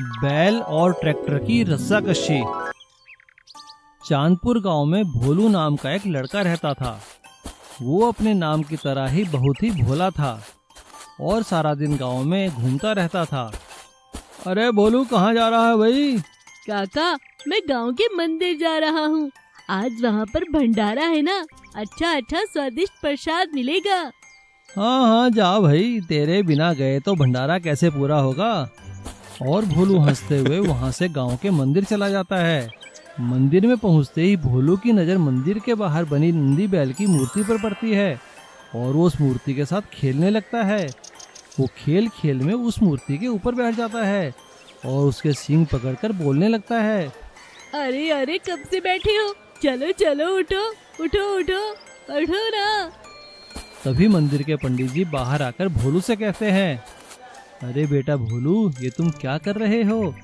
बैल और ट्रैक्टर की रस्साकशी। चांदपुर गांव में भोलू नाम का एक लड़का रहता था। वो अपने नाम की तरह ही बहुत ही भोला था और सारा दिन गांव में घूमता रहता था। अरे भोलू, कहाँ जा रहा है भाई? काका, मैं गांव के मंदिर जा रहा हूँ। आज वहाँ पर भंडारा है ना, अच्छा स्वादिष्ट प्रसाद मिलेगा। हाँ हाँ, जा भाई, तेरे बिना गए तो भंडारा कैसे पूरा होगा। और भोलू हंसते हुए वहाँ से गांव के मंदिर चला जाता है। मंदिर में पहुँचते ही भोलू की नज़र मंदिर के बाहर बनी नंदी बैल की मूर्ति पर पड़ती है और वो उस मूर्ति के साथ खेलने लगता है। वो खेल खेल में उस मूर्ति के ऊपर बैठ जाता है और उसके सींग पकड़कर बोलने लगता है, अरे अरे, कब से बैठे हो? चलो चलो, उठो उठो उठो उठो ना। तभी मंदिर के पंडित जी बाहर आकर भोलू से कहते हैं, अरे बेटा भोलू, ये तुम क्या कर रहे हो?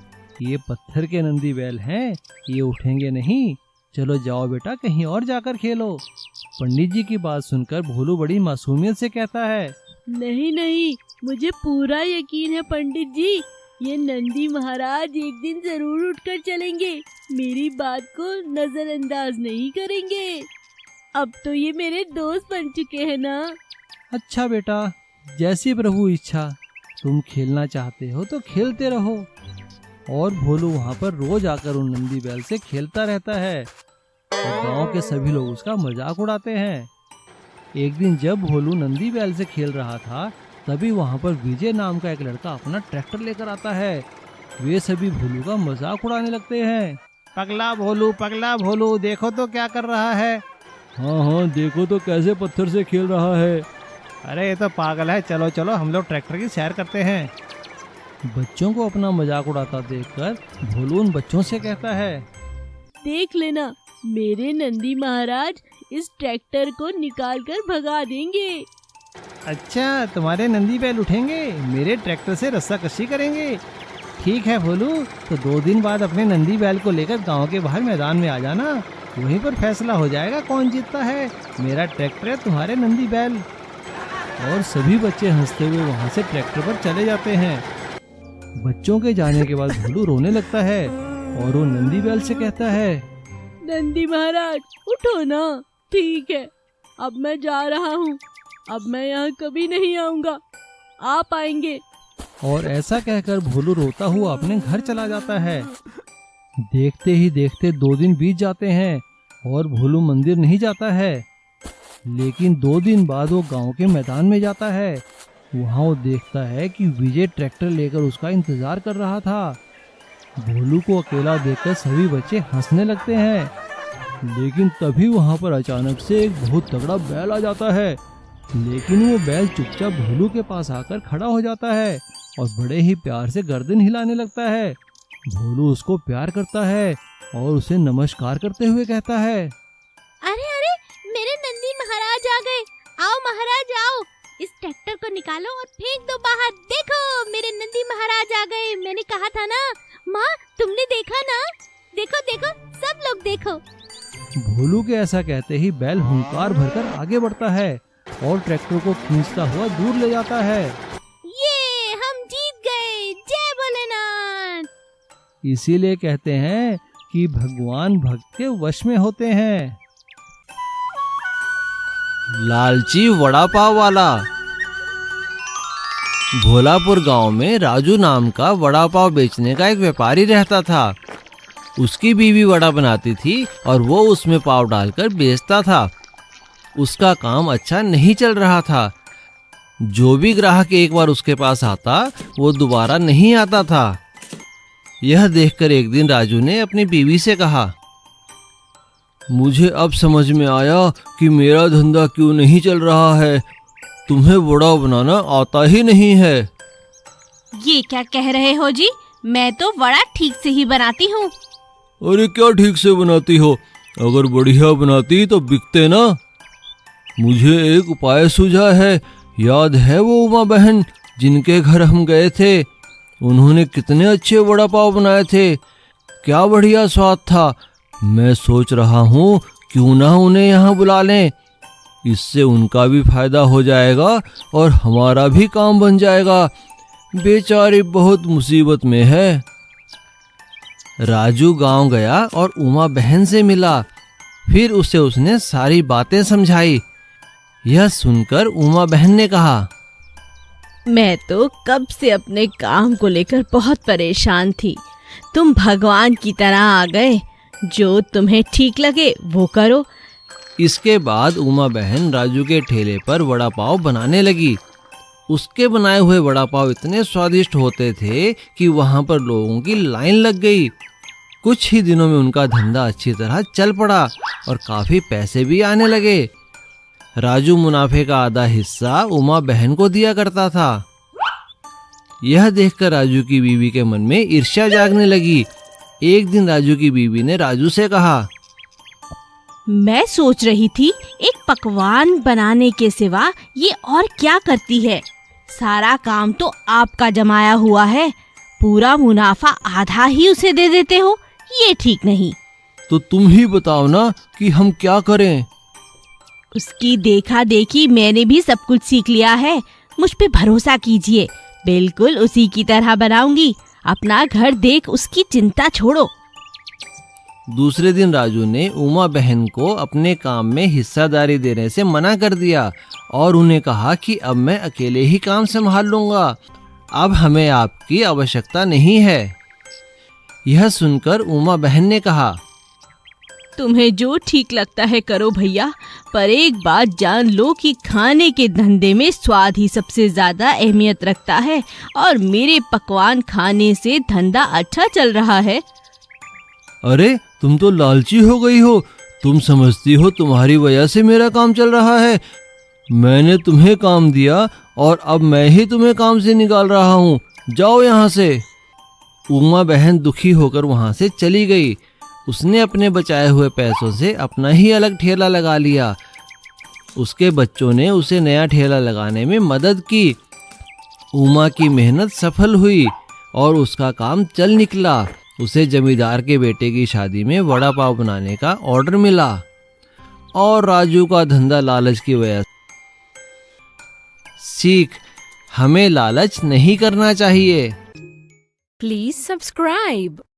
ये पत्थर के नंदी बैल हैं, ये उठेंगे नहीं। चलो जाओ बेटा, कहीं और जाकर खेलो। पंडित जी की बात सुनकर भोलू बड़ी मासूमियत से कहता है, नहीं नहीं, मुझे पूरा यकीन है पंडित जी, ये नंदी महाराज एक दिन जरूर उठकर चलेंगे, मेरी बात को नजरअंदाज नहीं करेंगे। अब तो ये मेरे दोस्त बन चुके हैं ना। अच्छा बेटा, जैसी प्रभु इच्छा, तुम खेलना चाहते हो तो खेलते रहो। और भोलू वहाँ पर रोज आकर उन नंदी बैल से खेलता रहता है और गांव के सभी लोग उसका मजाक उड़ाते हैं। एक दिन जब भोलू नंदी बैल से खेल रहा था, तभी वहाँ पर विजय नाम का एक लड़का अपना ट्रैक्टर लेकर आता है। वे सभी भोलू का मजाक उड़ाने लगते हैं। पगला भोलू, देखो तो क्या कर रहा है। हाँ हाँ, देखो तो कैसे पत्थर से खेल रहा है। अरे ये तो पागल है, चलो चलो हम लोग ट्रैक्टर की सैर करते हैं। बच्चों को अपना मजाक उड़ाता देखकर भोलू उन बच्चों से कहता है, देख लेना, मेरे नंदी महाराज इस ट्रैक्टर को निकाल कर भगा देंगे। अच्छा, तुम्हारे नंदी बैल उठेंगे, मेरे ट्रैक्टर से रस्साकशी करेंगे। ठीक है भोलू, तो 2 दिन बाद अपने नंदी बैल को लेकर गांव के बाहर मैदान में आ जाना, वहीं पर फैसला हो जाएगा कौन जीतता है, मेरा ट्रैक्टर है तुम्हारे नंदी बैल। और सभी बच्चे हंसते हुए वहाँ से ट्रैक्टर पर चले जाते हैं। बच्चों के जाने के बाद भोलू रोने लगता है और वो नंदी बैल से कहता है, नंदी महाराज उठो ना। ठीक है, अब मैं जा रहा हूँ, अब मैं यहाँ कभी नहीं आऊँगा, आप आएंगे। और ऐसा कहकर भोलू रोता हुआ अपने घर चला जाता है। देखते ही देखते 2 दिन बीत जाते हैं और भोलू मंदिर नहीं जाता है। लेकिन 2 दिन बाद वो गांव के मैदान में जाता है। वहाँ वो देखता है कि विजय ट्रैक्टर लेकर उसका इंतजार कर रहा था। भोलू को अकेला देखकर सभी बच्चे हंसने लगते हैं। लेकिन तभी वहाँ पर अचानक से एक बहुत तगड़ा बैल आ जाता है। लेकिन वो बैल चुपचाप भोलू के पास आकर खड़ा हो जाता है और बड़े ही प्यार से गर्दन हिलाने लगता है। भोलू उसको प्यार करता है और उसे नमस्कार करते हुए कहता है, अरे अरे, मेरे नंदी महाराज आ गए। आओ महाराज आओ, इस ट्रैक्टर को निकालो और फेंक दो बाहर। देखो, मेरे नंदी महाराज आ गए। मैंने कहा था ना। माँ, तुमने देखा ना? देखो देखो, सब लोग देखो। भोलू के ऐसा कहते ही बैल हुंकार भरकर आगे बढ़ता है और ट्रैक्टर को खींचता हुआ दूर ले जाता है। ये हम जीत गए, जय भोलेनाथ। इसीलिए कहते हैं कि भगवान भक्त के वश में होते हैं। लालची वड़ा पाव वाला। भोलापुर गांव में राजू नाम का वड़ा पाव बेचने का एक व्यापारी रहता था। उसकी बीवी वड़ा बनाती थी और वो उसमें पाव डालकर बेचता था। उसका काम अच्छा नहीं चल रहा था। जो भी ग्राहक एक बार उसके पास आता, वो दोबारा नहीं आता था। यह देखकर एक दिन राजू ने अपनी बीवी से कहा, मुझे अब समझ में आया कि मेरा धंधा क्यों नहीं चल रहा है। तुम्हें वड़ा बनाना आता ही नहीं है। ये क्या कह रहे हो जी? मैं तो वड़ा ठीक से ही बनाती हूँ। अरे क्या ठीक से बनाती हो? अगर बढ़िया बनाती तो बिकते ना। मुझे एक उपाय सूझा है। याद है वो उमा बहन जिनके घर हम गए थे? उन्होंने कितने अच्छे वड़ा पाव बनाए थे, क्या बढ़िया स्वाद था। मैं सोच रहा हूँ क्यों ना उन्हें यहाँ बुला लें। इससे उनका भी फायदा हो जाएगा और हमारा भी काम बन जाएगा। बेचारी बहुत मुसीबत में है। राजू गांव गया और उमा बहन से मिला। फिर उसे उसने सारी बातें समझाई। यह सुनकर उमा बहन ने कहा, मैं तो कब से अपने काम को लेकर बहुत परेशान थी। तुम भगवान की तरह आ गए। जो तुम्हें ठीक लगे वो करो। इसके बाद उमा बहन राजू के ठेले पर वड़ा पाव बनाने लगी। उसके बनाए हुए वड़ा पाव इतने स्वादिष्ट होते थे कि वहां पर लोगों की लाइन लग गई। कुछ ही दिनों में उनका धंधा अच्छी तरह चल पड़ा और काफी पैसे भी आने लगे। राजू मुनाफे का आधा हिस्सा उमा बहन को दिया करता था। यह देखकर राजू की बीवी के मन में ईर्ष्या जागने लगी। एक दिन राजू की बीवी ने राजू से कहा, मैं सोच रही थी एक पकवान बनाने के सिवा ये और क्या करती है। सारा काम तो आपका जमाया हुआ है। पूरा मुनाफा आधा ही उसे दे देते हो, ये ठीक नहीं। तो तुम ही बताओ ना कि हम क्या करें। उसकी देखा देखी मैंने भी सब कुछ सीख लिया है। मुझ पे भरोसा कीजिए, बिल्कुल उसी की तरह बनाऊंगी। अपना घर देख उसकी चिंता छोड़ो। दूसरे दिन राजू ने उमा बहन को अपने काम में हिस्सादारी देने से मना कर दिया और उन्हें कहा कि अब मैं अकेले ही काम संभाल लूंगा। अब हमें आपकी आवश्यकता नहीं है। यह सुनकर उमा बहन ने कहा, तुम्हें जो ठीक लगता है करो भैया, पर एक बात जान लो कि खाने के धंधे में स्वाद ही सबसे ज्यादा अहमियत रखता है और मेरे पकवान खाने से धंधा अच्छा चल रहा है। अरे तुम तो लालची हो गई हो। तुम समझती हो तुम्हारी वजह से मेरा काम चल रहा है। मैंने तुम्हें काम दिया और अब मैं ही तुम्हें काम से निकाल रहा हूँ। जाओ यहाँ से। उमा बहन दुखी होकर वहाँ से चली गई। उसने अपने बचाए हुए पैसों से अपना ही अलग ठेला लगा लिया। उसके बच्चों ने उसे नया ठेला लगाने में मदद की। उमा की मेहनत सफल हुई और उसका काम चल निकला। उसे जमींदार के बेटे की शादी में वड़ा पाव बनाने का ऑर्डर मिला और राजू का धंधा लालच की वजह। सीख, हमें लालच नहीं करना चाहिए। Please subscribe.